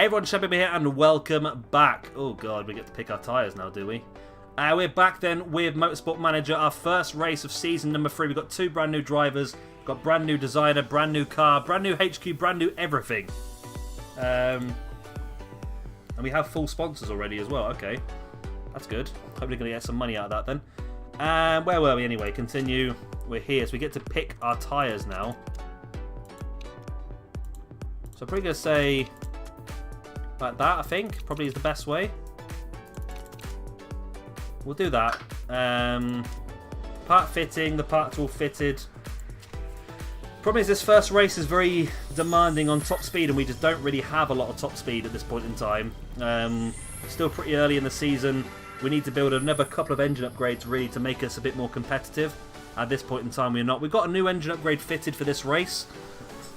Hey everyone, Shepard here and welcome back. Oh god, we get to pick our tyres now, do we? We're back then with Motorsport Manager, our first race of season number 3. We've got 2 brand new drivers, we've got brand new designer, brand new car, brand new HQ, brand new everything. And we have full sponsors already as well, okay. That's good. Hopefully going to get some money out of that then. Where were we anyway? Continue. We're here, so we get to pick our tyres now. So I'm probably going to say like that, I think. Probably is the best way. We'll do that. Part fitting, the parts all fitted. Problem is this first race is very demanding on top speed and we just don't really have a lot of top speed at this point in time. Still pretty early in the season. We need to build another couple of engine upgrades really to make us a bit more competitive. At this point in time we're not. We've got a new engine upgrade fitted for this race.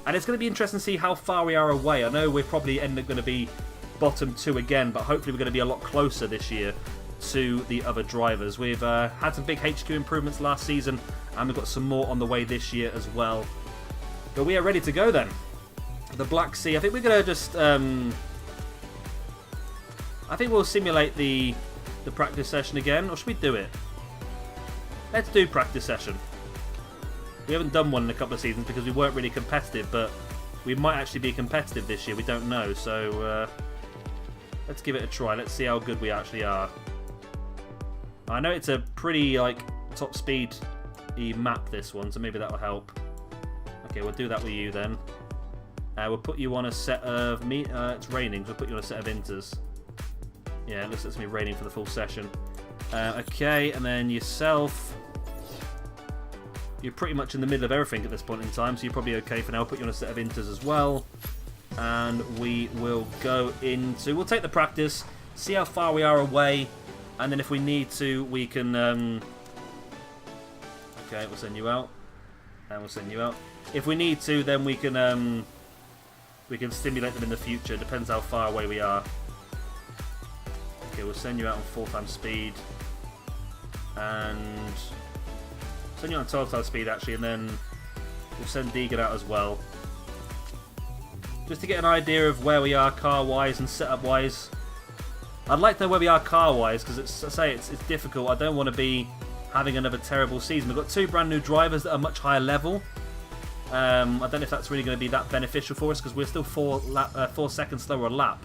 And it's going to be interesting to see how far we are away. I know we're probably end up going to be bottom 2 again, but hopefully we're going to be a lot closer this year to the other drivers. We've had some big HQ improvements last season, and we've got some more on the way this year as well. But we are ready to go then. The Black Sea. I think we're going to just... I think we'll simulate the practice session again, or should we do it? Let's do practice session. We haven't done one in a couple of seasons because we weren't really competitive, but we might actually be competitive this year. We don't know, so let's give it a try. Let's see how good we actually are. I know it's a pretty like top speed map, this one, so maybe that'll help. Okay, we'll do that with you then. We'll put you on a set of it's raining. We'll put you on a set of inters. Yeah, it looks like it's gonna be raining for the full session. Okay, and then yourself. You're pretty much in the middle of everything at this point in time, so you're probably okay for now. I'll put you on a set of inters as well. And we will go into... We'll take the practice, see how far we are away, and then if we need to, we can... Okay, we'll send you out. And we'll send you out. If we need to, then we can stimulate them in the future. Depends how far away we are. Okay, we'll send you out on 4x speed. And... send you on 12x speed actually, and then we'll send Deegan out as well. Just to get an idea of where we are car-wise and setup-wise. I'd like to know where we are car-wise, because it's difficult. I don't want to be having another terrible season. We've got 2 brand new drivers that are much higher level. I don't know if that's really going to be that beneficial for us, because we're still 4 seconds slower a lap,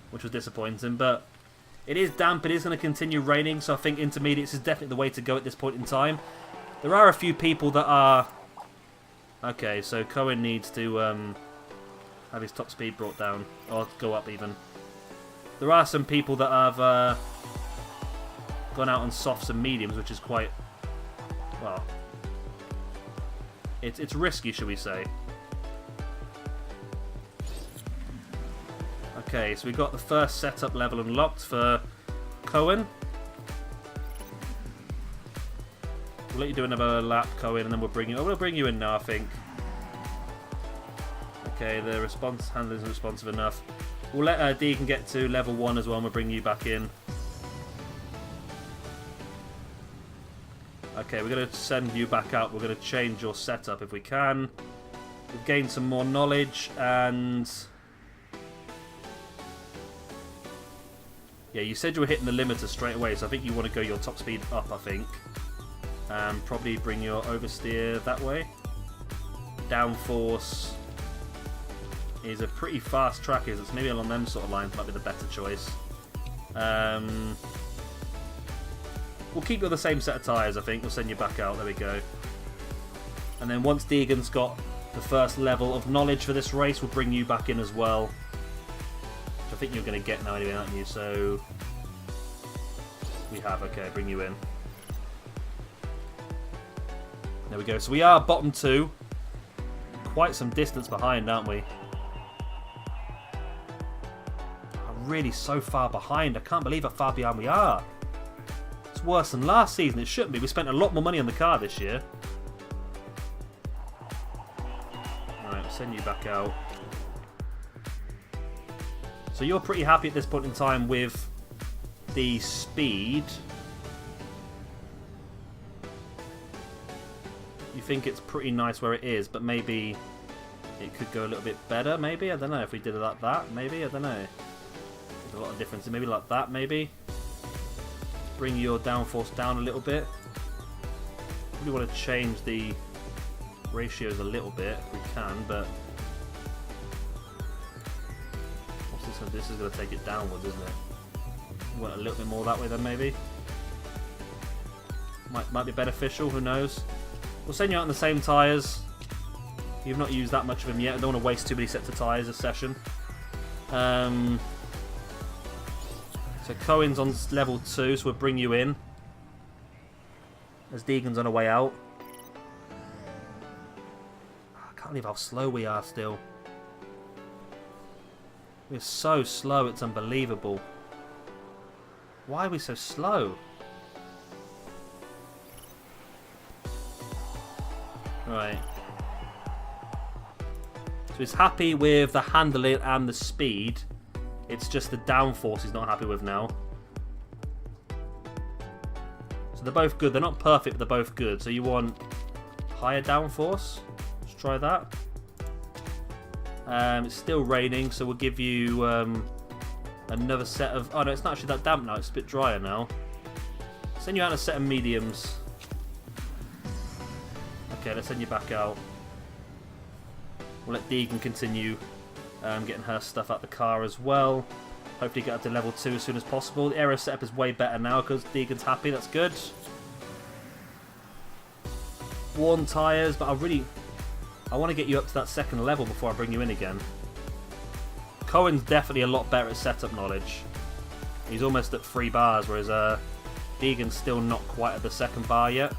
which was disappointing. But it is damp, it is going to continue raining, so I think intermediates is definitely the way to go at this point in time. There are a few people that are... Okay, so Cohen needs to have his top speed brought down, or go up even. There are some people that have gone out on softs and mediums, which is quite... well... It's risky, should we say. Okay, so we've got the first setup level unlocked for Cohen. We'll let you do another lap, Cohen, and then we'll bring you... Oh, we'll bring you in now, I think. Okay, the response handler isn't responsive enough. We'll let Deegan get to level 1 as well, and we'll bring you back in. Okay, we're going to send you back out. We're going to change your setup if we can. We've gained some more knowledge, and... yeah, you said you were hitting the limiter straight away, so I think you want to go your top speed up, I think. Probably bring your oversteer that way. Downforce is a pretty fast track, so maybe along them sort of lines might be the better choice. We'll keep you on the same set of tyres, I think. We'll send you back out. There we go. And then once Deegan's got the first level of knowledge for this race, we'll bring you back in as well. Which I think you're going to get now anyway, aren't you? So we have. Okay, bring you in. There we go. So we are bottom 2. Quite some distance behind, aren't we? Really so far behind. I can't believe how far behind we are. It's worse than last season. It shouldn't be. We spent a lot more money on the car this year. Alright, we'll send you back out. So you're pretty happy at this point in time with the speed. You think it's pretty nice where it is, but maybe it could go a little bit better, maybe. I don't know if we did it like that, maybe. I don't know. There's a lot of difference. Maybe like that, maybe. Bring your downforce down a little bit. Probably want to change the ratios a little bit if we can, but what's this one? This is going to take it downwards, isn't it? We want a little bit more that way then, maybe. Might be beneficial, who knows. We'll send you out on the same tyres. You've not used that much of them yet. I don't want to waste too many sets of tyres this session. So Cohen's on level 2, so we'll bring you in. As Deegan's on the way out. I can't believe how slow we are still. We're so slow, it's unbelievable. Why are we so slow? Right. So he's happy with the handling and the speed. It's just the downforce he's not happy with now. So they're both good. They're not perfect, but they're both good. So you want higher downforce. Let's try that. It's still raining, so we'll give you another set of... Oh no, it's not actually that damp now. It's a bit drier now. Send you out a set of mediums. Okay, let's send you back out. We'll let Deegan continue getting her stuff out the car as well. Hopefully get up to level 2 as soon as possible. The aero setup is way better now because Deegan's happy. That's good. Worn tyres, but I want to get you up to that second level before I bring you in again. Cohen's definitely a lot better at setup knowledge. He's almost at 3 bars, whereas Deegan's still not quite at the second bar yet.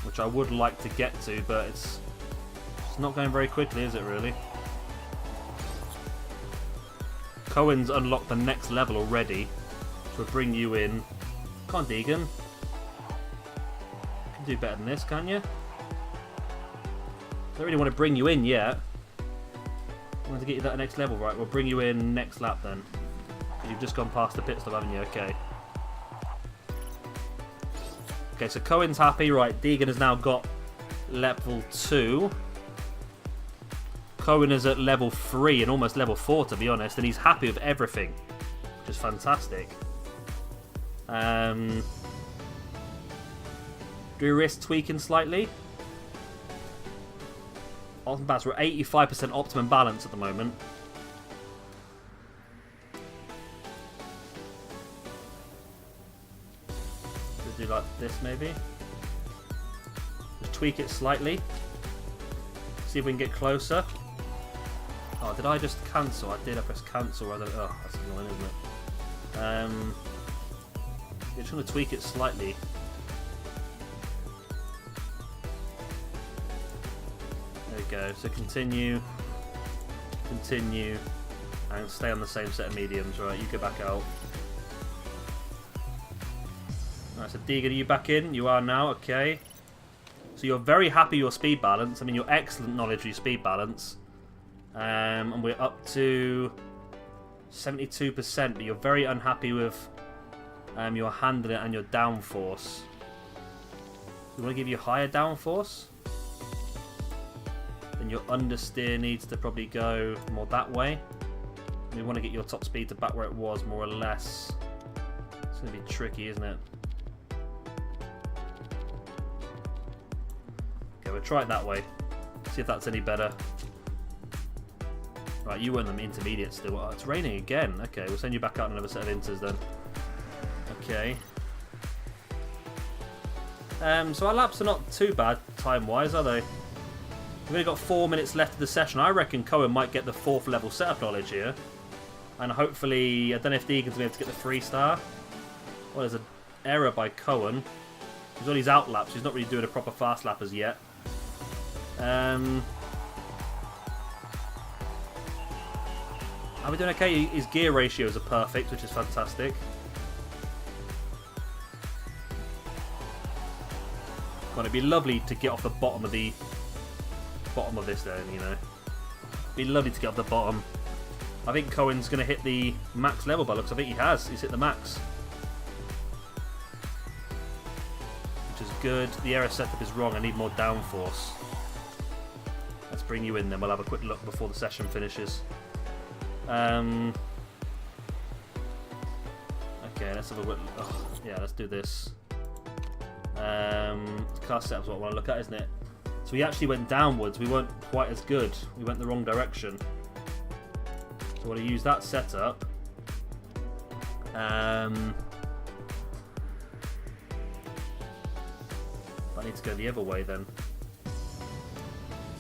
Which I would like to get to, but it's not going very quickly, is it really? Cohen's unlocked the next level already, so we'll bring you in. Come on, Deegan. You can do better than this, can't you? I don't really want to bring you in yet. I want to get you that next level, right? We'll bring you in next lap then. You've just gone past the pit stop, haven't you? Okay. Okay, so Cohen's happy. Right, Deegan has now got level 2. Cohen is at level 3 and almost level 4, to be honest, and he's happy with everything, which is fantastic. Do we risk tweaking slightly? Optimum balance. We're at 85% optimum balance at the moment. Do like this maybe. Just tweak it slightly. See if we can get closer. Oh, did I just cancel? I did. I pressed cancel rather. Oh, that's annoying, isn't it? You're just going to tweak it slightly. There we go. So continue, and stay on the same set of mediums. Right, you go back out. Alright, so Deegan, are you back in? You are now, okay. So you're very happy with your speed balance. I mean, you're excellent knowledge of your speed balance. And we're up to 72%, but you're very unhappy with your handling and your downforce. We want to give you higher downforce. Then your understeer needs to probably go more that way. We want to get your top speed to back where it was, more or less. It's going to be tricky, isn't it? Okay, we'll try it that way. See if that's any better. Right, you were in the intermediate still. Oh, it's raining again. Okay, we'll send you back out another set of inters then. Okay. So our laps are not too bad time-wise, are they? We've only got 4 minutes left of the session. I reckon Cohen might get the 4th level setup knowledge here. And hopefully, I don't know if Deegan's going to be able to get the 3-star. Well, there's an error by Cohen. He's on his out laps. He's not really doing a proper fast lap as yet. Are we doing okay? His gear ratios are perfect, which is fantastic. Well, it'd be lovely to get off the bottom of this then, you know. It'd be lovely to get off the bottom. I think Cohen's going to hit the max level by looks. I think he has. He's hit the max. Which is good. The aero setup is wrong. I need more downforce. Let's bring you in then. We'll have a quick look before the session finishes. Okay, let's have a look. Oh, yeah, let's do this. Car setup's what I want to look at, isn't it? So we actually went downwards. We weren't quite as good. We went the wrong direction. So I want to use that setup. I need to go the other way then.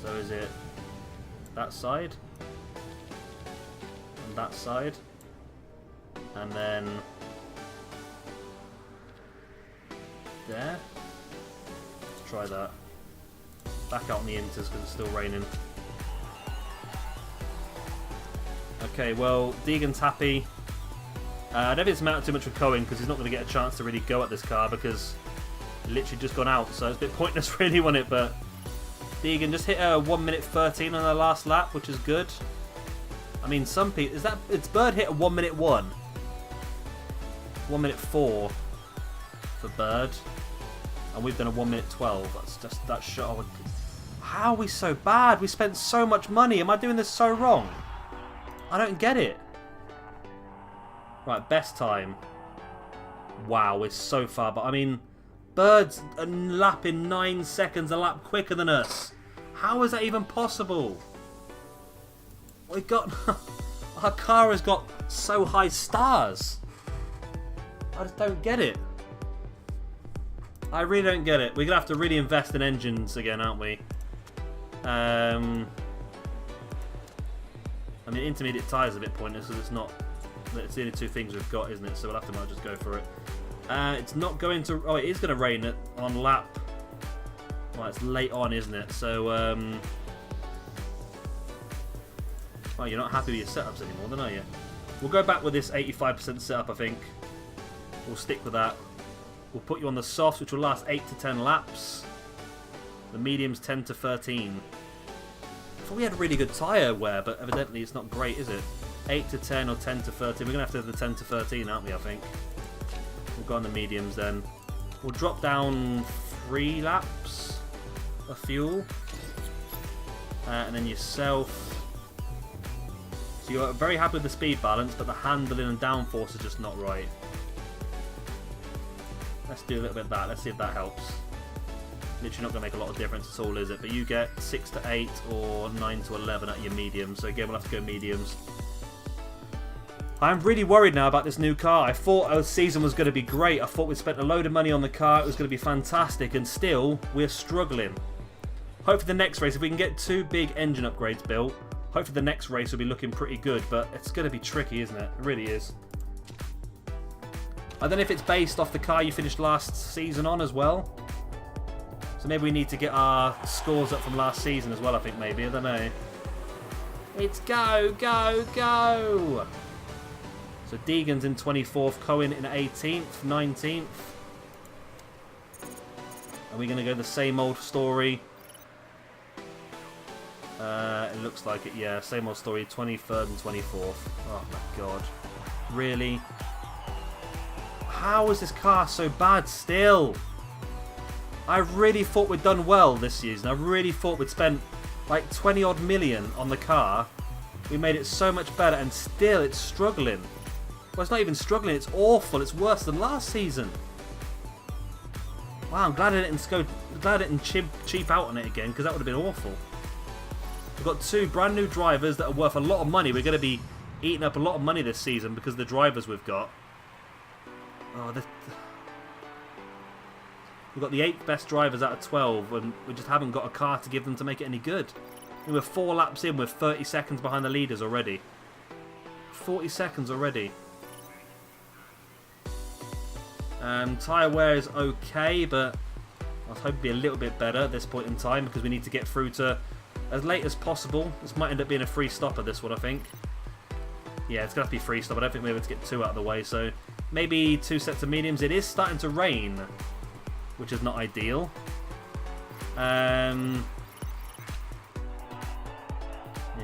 So is it that side? And that side? And then there? Let's try that. Back out on the inters because it's still raining. Okay, well, Deegan's happy. I don't think it's mattered too much with Cohen because he's not going to get a chance to really go at this car because it literally just gone out, so it's a bit pointless really on it, but Deegan just hit a 1 minute 13 on her last lap, which is good. I mean, some people... It's Bird hit a 1 minute 1. 1 minute 4 for Bird. And we've done a 1 minute 12. That's just... That shot... How are we so bad? We spent so much money. Am I doing this so wrong? I don't get it. Right, best time. Wow, we're so far. But I mean, Bird's a lap in 9 seconds, a lap quicker than us. How is that even possible? We got... Our car has got so high stars. I just don't get it. I really don't get it. We're going to have to really invest in engines again, aren't we? I mean, intermediate tyres are a bit pointless because it's not... It's the only two things we've got, isn't it? So we'll have to might just go for it. It's not going to... Oh, it is going to rain on lap... Well, it's late on, isn't it? So, Oh, you're not happy with your setups anymore, then, are you? We'll go back with this 85% setup, I think. We'll stick with that. We'll put you on the softs, which will last 8 to 10 laps. The mediums 10 to 13. I thought we had really good tyre wear, but evidently it's not great, is it? 8 to 10 or 10 to 13. We're going to have to have the 10 to 13, aren't we, I think? We'll go on the mediums then. We'll drop down 3 laps of fuel. And then yourself. So you're very happy with the speed balance, but the handling and downforce are just not right. Let's do a little bit of that. Let's see if that helps. Literally not going to make a lot of difference at all, is it? But you get 6 to 8 or 9 to 11 at your mediums. So again, we'll have to go mediums. I'm really worried now about this new car. I thought our season was going to be great. I thought we'd spent a load of money on the car. It was going to be fantastic. And still, we're struggling. Hopefully the next race, if we can get 2 big engine upgrades built, hopefully the next race will be looking pretty good. But it's going to be tricky, isn't it? It really is. I don't know if it's based off the car you finished last season on as well. So maybe we need to get our scores up from last season as well, I think, maybe. I don't know. It's go, go, go! So Deegan's in 24th, Cohen in 18th, 19th. Are we going to go the same old story? It looks like it, yeah. Same old story, 23rd and 24th. Oh my god. Really? How is this car so bad still? I really thought we'd done well this season. I really thought we'd spent like 20 odd million on the car. We made it so much better and still it's struggling. Well, it's not even struggling, it's awful. It's worse than last season. Wow, I'm glad I didn't cheap out on it again because that would have been awful. We've got 2 brand new drivers that are worth a lot of money. We're going to be eating up a lot of money this season because of the drivers we've got. Oh, we've got the 8 best drivers out of 12 and we just haven't got a car to give them to make it any good. And we're 4 laps in, we're 30 seconds behind the leaders already. 40 seconds already. Tyre wear is okay, but I was hoping to be a little bit better at this point in time because we need to get through to as late as possible. This might end up being a free stopper, this one, I think. Yeah, it's going to have to be free stop. I don't think we're able to get 2 out of the way, so maybe 2 sets of mediums. It is starting to rain, which is not ideal. Yeah,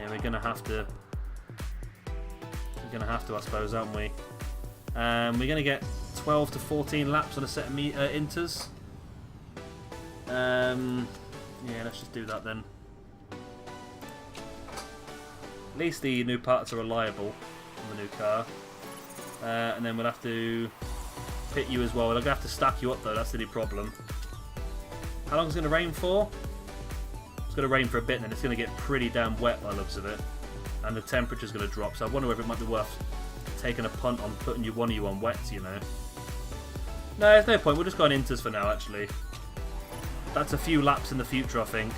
we're going to have to. We're going to have to, I suppose, aren't we? We're going to get 12 to 14 laps on a set of inters. Yeah, let's just do that then. At least the new parts are reliable on the new car. And then we'll have to pit you as well. We're going to have to stack you up though, that's the only problem. How long is it going to rain for? It's going to rain for a bit and then it's going to get pretty damn wet by the looks of it. And the temperature's going to drop, so I wonder whether it might be worth taking a punt on putting one of you on wets, you know. No, there's no point, we'll just go on inters for now actually. That's a few laps in the future, I think.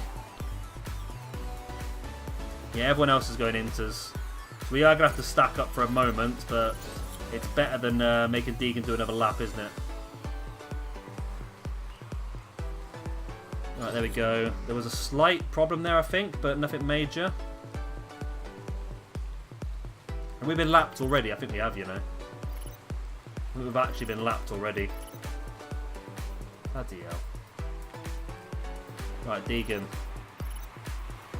Yeah, everyone else is going inters. So we are going to have to stack up for a moment, but it's better than making Deegan do another lap, isn't it? Right, there we go. There was a slight problem there, I think, but nothing major. And we've been lapped already. I think we have, you know. We've actually been lapped already. Bloody hell. Right, Deegan.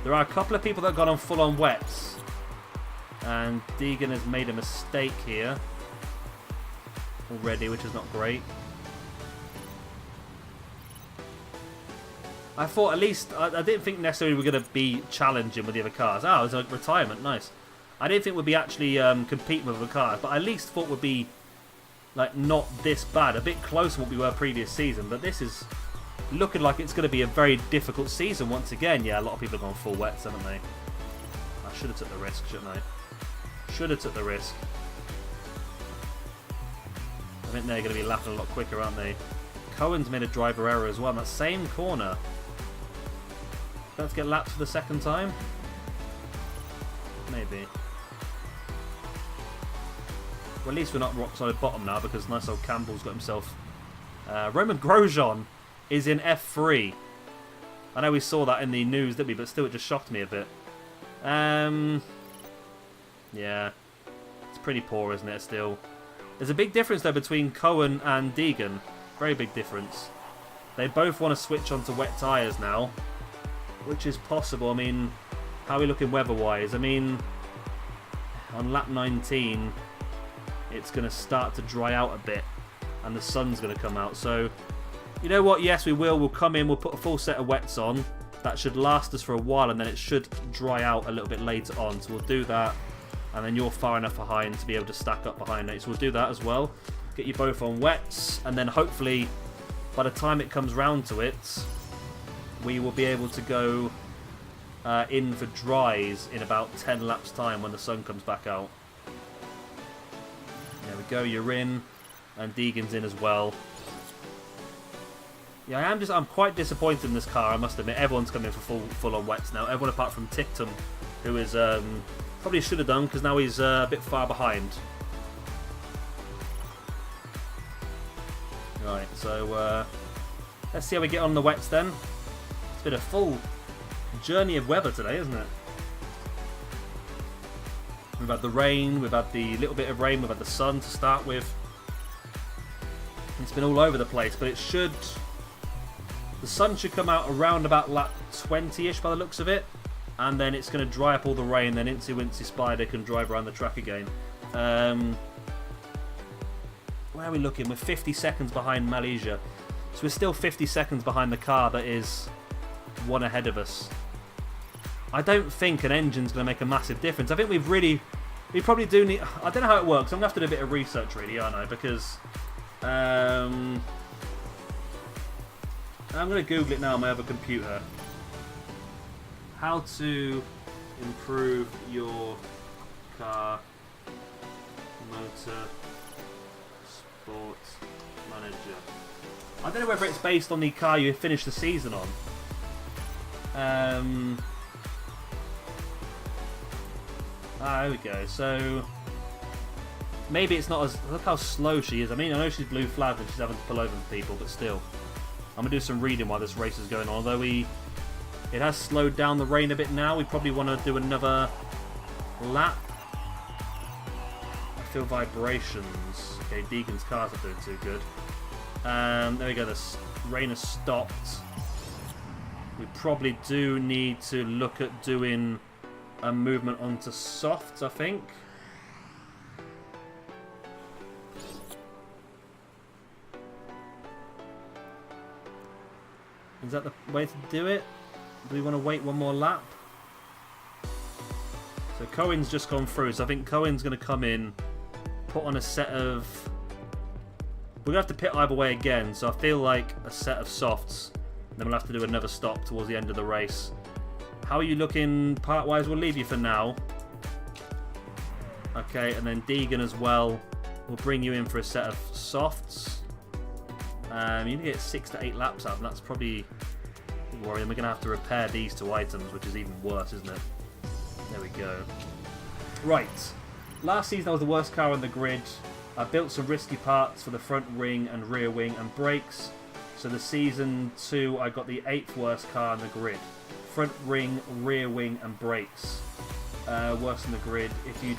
There are a couple of people that have gone on full-on wets. And Deegan has made a mistake here. Already, which is not great. I thought at least... I didn't think necessarily we were going to be challenging with the other cars. Oh, it was like retirement. Nice. I didn't think we'd be actually competing with other cars. But I at least thought we'd be like not this bad. A bit closer than what we were previous season. But this is... looking like it's going to be a very difficult season once again. Yeah, a lot of people have gone full wets, haven't they? I should have took the risk, shouldn't I? Should have took the risk. I think they're going to be lapping a lot quicker, aren't they? Cohen's made a driver error as well in that same corner. Let's get lapped for the second time? Maybe. Well, at least we're not rock solid bottom now because nice old Campbell's got himself... Roman Grosjean is in F3. I know we saw that in the news, didn't we? But still, it just shocked me a bit. Yeah. It's pretty poor, isn't it, still? There's a big difference, though, between Cohen and Deegan. Very big difference. They both want to switch onto wet tyres now. Which is possible. I mean, how are we looking weather-wise? I mean, on lap 19, it's going to start to dry out a bit. And the sun's going to come out. So... you know what? Yes, we will. We'll come in. We'll put a full set of wets on. That should last us for a while, and then it should dry out a little bit later on. So we'll do that, and then you're far enough behind to be able to stack up behind it. So we'll do that as well. Get you both on wets, and then hopefully, by the time it comes round to it, we will be able to go in for dries in about 10 laps' time when the sun comes back out. There we go. You're in, and Deegan's in as well. Yeah, I'm quite disappointed in this car, I must admit. Everyone's coming for full on wets now. Everyone apart from Tictum, who is probably should have done because now he's a bit far behind. Right, so let's see how we get on the wets then. It's been a full journey of weather today, isn't it? We've had the rain, we've had the little bit of rain, we've had the sun to start with. It's been all over the place, but it should... the sun should come out around about lap 20-ish by the looks of it. And then it's going to dry up all the rain, then Incy Wincy Spider can drive around the track again. Where are we looking? We're 50 seconds behind Malaysia. So we're still 50 seconds behind the car that is one ahead of us. I don't think an engine's going to make a massive difference. I think we probably do need... I don't know how it works. I'm going to have to do a bit of research really, aren't I? Because... I'm going to Google it now on my other computer. How to improve your car Motorsport Manager. I don't know whether it's based on the car you finished the season on. There we go. So maybe it's not as... look how slow she is. I mean, I know she's blue flagged and she's having to pull over people, but still. I'm going to do some reading while this race is going on. Although it has slowed down the rain a bit now. We probably want to do another lap. I feel vibrations. Okay, Deegan's car's not doing too good. There we go. The rain has stopped. We probably do need to look at doing a movement onto softs, I think. Is that the way to do it? Do we want to wait one more lap? So Cohen's just gone through, so I think Cohen's going to come in, put on a set of... We're going to have to pit either way again, so I feel like a set of softs. Then we'll have to do another stop towards the end of the race. How are you looking part-wise? We'll leave you for now. Okay, and then Deegan as well. We'll bring you in for a set of softs. You need to get 6 to 8 laps out, and that's probably worrying. We're going to have to repair these 2 items, which is even worse, isn't it? There we go. Right. Last season I was the worst car on the grid. I built some risky parts for the front wing and rear wing and brakes. So the season 2 I got the 8th worst car on the grid. Front wing, rear wing and brakes. Worse on the grid. If you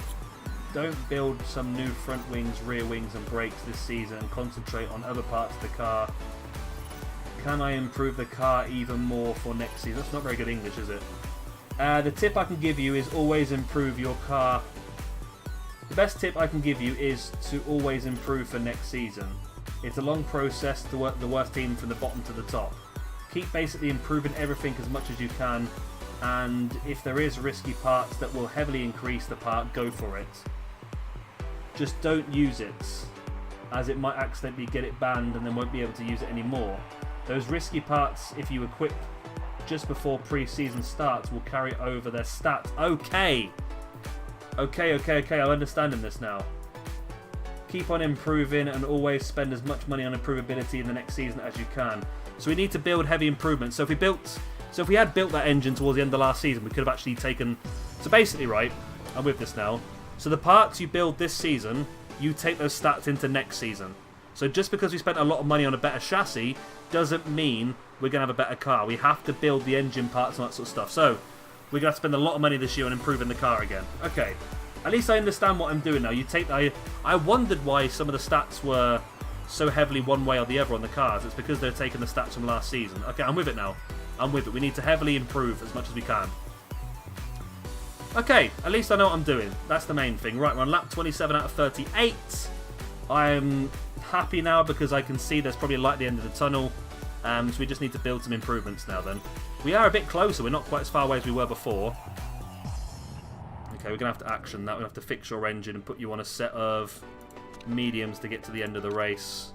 don't build some new front wings, rear wings and brakes this season and concentrate on other parts of the car, can I improve the car even more for next season? That's not very good English, is it? The tip I can give you is always improve your car. The best tip I can give you is to always improve for next season. It's a long process to work the worst team from the bottom to the top. Keep basically improving everything as much as you can, and if there is risky parts that will heavily increase the part, go for it. Just don't use it, as it might accidentally get it banned and then won't be able to use it anymore. Those risky parts, if you equip just before pre-season starts, will carry over their stats. Okay, I'm understanding this now. Keep on improving and always spend as much money on improvability in the next season as you can. So we need to build heavy improvements. So if we had built that engine towards the end of last season, we could have actually taken... So basically, right, I'm with this now. So the parts you build this season, you take those stats into next season. So just because we spent a lot of money on a better chassis doesn't mean we're going to have a better car. We have to build the engine parts and that sort of stuff. So we're going to have to spend a lot of money this year on improving the car again. Okay, at least I understand what I'm doing now. I wondered why some of the stats were so heavily one way or the other on the cars. It's because they're taking the stats from last season. Okay, I'm with it now. I'm with it. We need to heavily improve as much as we can. Okay, at least I know what I'm doing. That's the main thing. Right, we're on lap 27 out of 38. I'm happy now because I can see there's probably a light at the end of the tunnel. So we just need to build some improvements now then. We are a bit closer. We're not quite as far away as we were before. Okay, we're going to have to action that. We're going to have to fix your engine and put you on a set of mediums to get to the end of the race.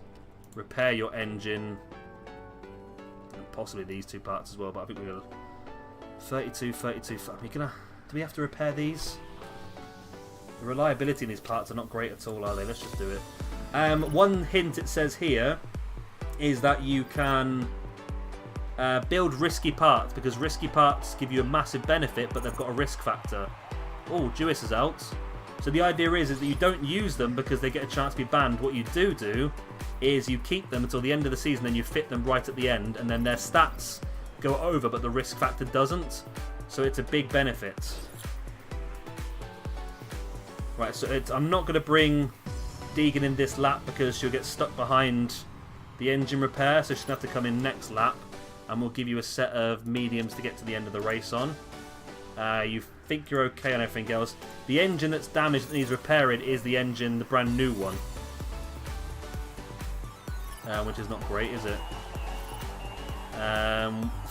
Repair your engine. And possibly these 2 parts as well, but I think we're going to... 32. Do we have to repair these? The reliability in these parts are not great at all, are they? Let's just do it. One hint it says here is that you can build risky parts, because risky parts give you a massive benefit, but they've got a risk factor. Oh, Jewis is out. So the idea is that you don't use them because they get a chance to be banned. What you do is you keep them until the end of the season, then you fit them right at the end, and then their stats go over, but the risk factor doesn't. So it's a big benefit. Right, so I'm not going to bring Deegan in this lap because she'll get stuck behind the engine repair, so she'll have to come in next lap, and we'll give you a set of mediums to get to the end of the race on. You think you're okay on everything else. The engine that's damaged that needs repairing is the engine, the brand new one. Which is not great, is it?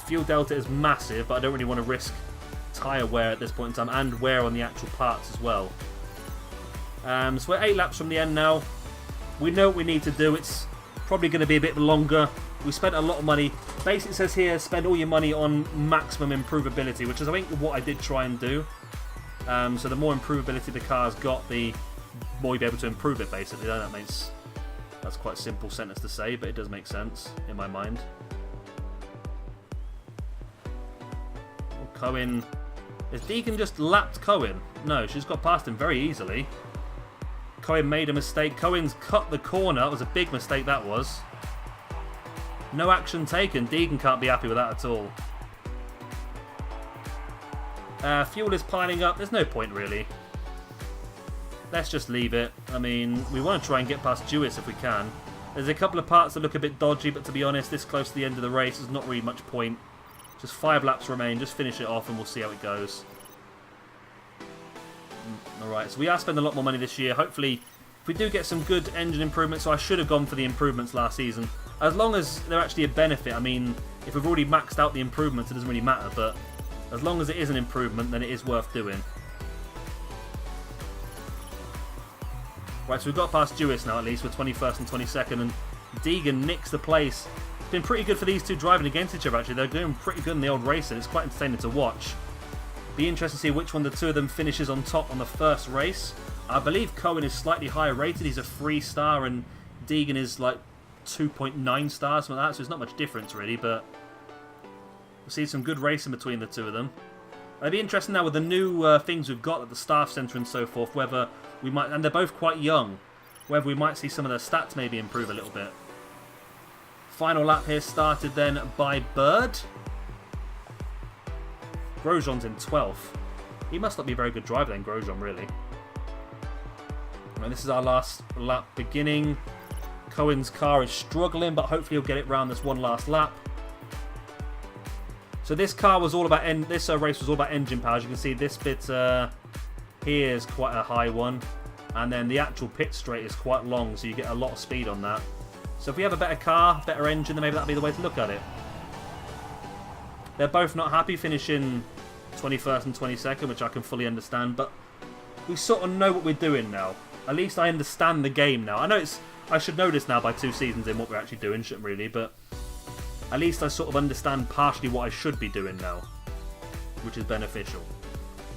Fuel delta is massive, but I don't really want to risk tyre wear at this point in time, and wear on the actual parts as well. So we're 8 laps from the end now. We know what we need to do. It's probably going to be a bit longer. We spent a lot of money. Basically it says here, spend all your money on maximum improvability, which is I think what I did try and do. So the more improvability the car's got, the more you'll be able to improve it, basically. That's quite a simple sentence to say, but it does make sense in my mind. Oh, Cohen. Has Deegan just lapped Cohen? No, she's got past him very easily. Cohen made a mistake. Cohen's cut the corner. It was a big mistake, that was. No action taken. Deegan can't be happy with that at all. Fuel is piling up. There's no point, really. Let's just leave it. I mean, we want to try and get past Jewis if we can. There's a couple of parts that look a bit dodgy, but to be honest, this close to the end of the race, there's not really much point. Just 5 laps remain. Just finish it off and we'll see how it goes. Alright, so we are spending a lot more money this year. Hopefully, if we do get some good engine improvements, so I should have gone for the improvements last season. as long as they're actually a benefit. I mean, if we've already maxed out the improvements, it doesn't really matter, but as long as it is an improvement, then it is worth doing. Right, so we've got past Jewis now, at least, with 21st and 22nd, and Deegan nicks the place. It's been pretty good for these two driving against each other, actually. They're doing pretty good in the old racing. It's quite entertaining to watch. Be interesting to see which one the two of them finishes on top on the first race. I believe Cohen is slightly higher rated. He's a 3-star, and Deegan is like 2.9 stars, something like that, so it's not much difference, really, but we'll see some good racing between the two of them. It'll be interesting now with the new things we've got at the staff centre and so forth, whether we might, and they're both quite young, whether we might see some of their stats maybe improve a little bit. Final lap here started then by Bird. Grosjean's in 12th. He must not be a very good driver then, Grosjean, really. And this is our last lap beginning. Cohen's car is struggling, but hopefully he'll get it round this one last lap. So this car was all about this race was all about engine power. As you can see, this bit here is quite a high one, and then the actual pit straight is quite long, so you get a lot of speed on that. So if we have a better car, better engine, then maybe that'll be the way to look at it. They're both not happy finishing 21st and 22nd, which I can fully understand, but we sort of know what we're doing now. At least I understand the game now. I know I should know this now by 2 seasons in what we're actually doing, shouldn't really, but at least I sort of understand partially what I should be doing now, which is beneficial.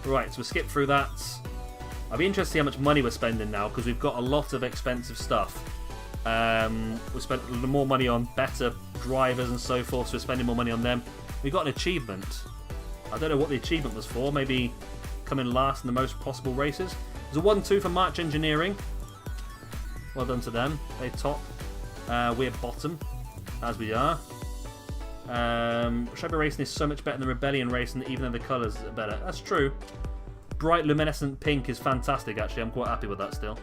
Right, so we'll skip through that. I'll be interested to see how much money we're spending now, because we've got a lot of expensive stuff. We spent more money on better drivers and so forth, so we're spending more money on them. We got an achievement. I don't know what the achievement was for. Maybe coming last in the most possible races. There's a 1-2 for March Engineering. Well done to them. They top. We're bottom, as we are. Shelby Racing is so much better than Rebellion Racing, even though the colours are better. That's true. Bright luminescent pink is fantastic, actually. I'm quite happy with that still.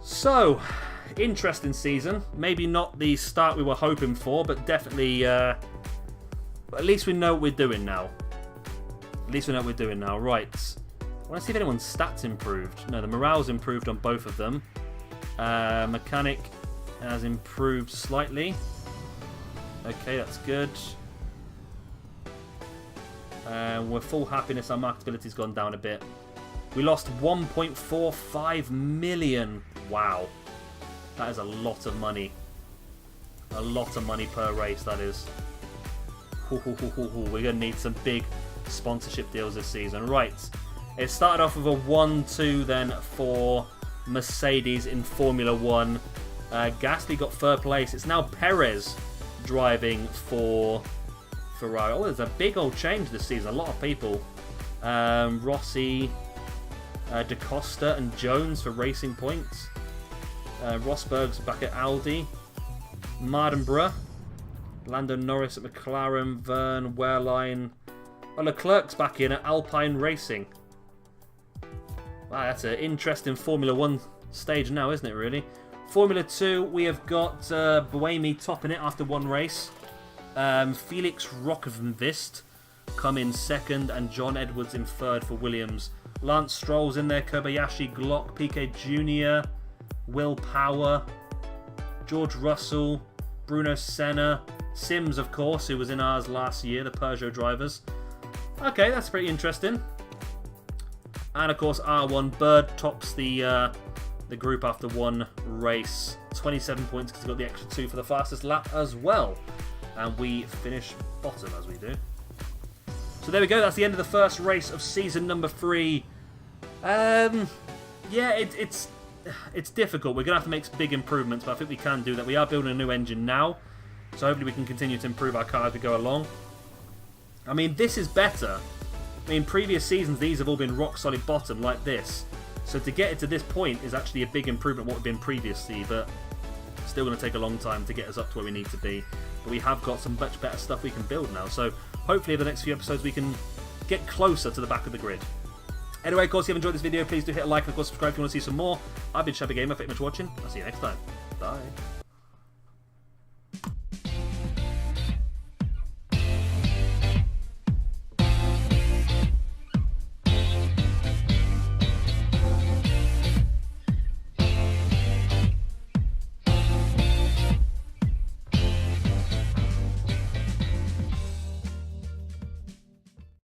So, interesting season. Maybe not the start we were hoping for, but definitely, at least we know what we're doing now. At least we know what we're doing now. Right. I want to see if anyone's stats improved. No, the morale's improved on both of them. Mechanic has improved slightly. Okay, that's good. We're full happiness. Our marketability's gone down a bit. We lost 1.45 million. Wow. That is a lot of money. A lot of money per race, that is. We're going to need some big sponsorship deals this season. Right. It started off with a 1-2 then for Mercedes in Formula 1. Gasly got third place. It's now Perez driving for Ferrari. Oh, there's a big old change this season. A lot of people. Rossi, Da Costa and Jones for Racing Points. Rosberg's back at Aldi. Mardenborough. Lando Norris at McLaren. Verne, Wehrlein. Oh, Leclerc's back in at Alpine Racing. Wow, that's an interesting Formula 1 stage now, isn't it, really? Formula 2, we have got Buemi topping it after one race. Felix Rockvenvist come in second, and John Edwards in third for Williams. Lance Stroll's in there, Kobayashi, Glock, Piquet Jr., Will Power, George Russell, Bruno Senna, Sims, of course, who was in ours last year, the Peugeot drivers. Okay, that's pretty interesting. And of course, R1 Bird tops the group after one race. 27 points because he got the extra 2 for the fastest lap as well. And we finish bottom as we do. So there we go. That's the end of the first race of season number 3. Yeah, it's difficult. We're going to have to make some big improvements, but I think we can do that. We are building a new engine now, so hopefully we can continue to improve our car as we go along. I mean, this is better. I mean, previous seasons, these have all been rock-solid bottom like this. So to get it to this point is actually a big improvement what we've been previously, but still going to take a long time to get us up to where we need to be. But we have got some much better stuff we can build now. So hopefully in the next few episodes we can get closer to the back of the grid. Anyway, of course, if you have enjoyed this video, please do hit a like and of course subscribe if you want to see some more. I've been Shabby Gamer. Thank you much for watching. I'll see you next time. Bye.